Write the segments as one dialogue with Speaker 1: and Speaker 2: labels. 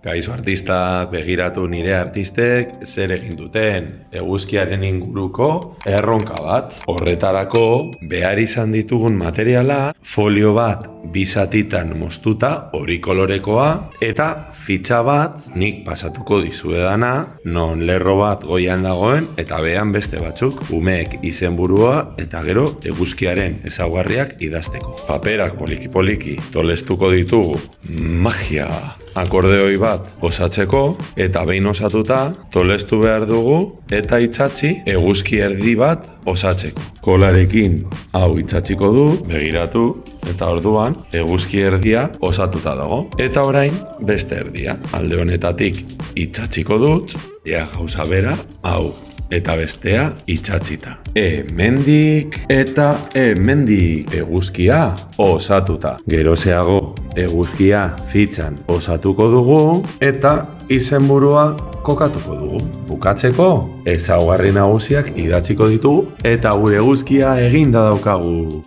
Speaker 1: Kaixo artistak, begiratu nire artistek zer egin duten eguzkiaren inguruko erronka bat. Horretarako behar izan ditugun materiala, folio bat bizatitan moztuta, hori kolorekoa, eta fitxa bat nik pasatuko dizuedana, non lerro bat goian dagoen eta behan beste batzuk, umeek izenburua eta gero eguzkiaren ezaugarriak idazteko. Paperak poliki-poliki tolestuko ditugu magia akordeoi bat osatzeko, eta behin osatuta tolestu behar dugu eta itsatsi eguzki erdi bat osatzeko. Kolarekin hau itsatsiko du, begiratu, eta orduan eguzki erdia osatuta dago. Eta orain beste erdia. Alde honetatik itsatsiko dut, ea gauza bera, hau eta bestea itsatsita. Hemendik eta hemendik eguzkia osatuta. Gerozeago eguzkia fitxan osatuko dugu eta izenburua kokatuko dugu. Bukatzeko ezaugarri nagusiak idatziko ditugu eta gure eguzkia eginda daukagu.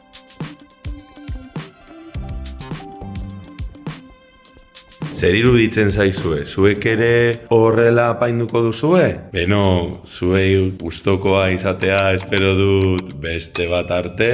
Speaker 1: Zer iruditzen zaizue? Zuek ere horrela apainduko duzue? Beno, zuei gustokoa izatea espero dut beste bat arte.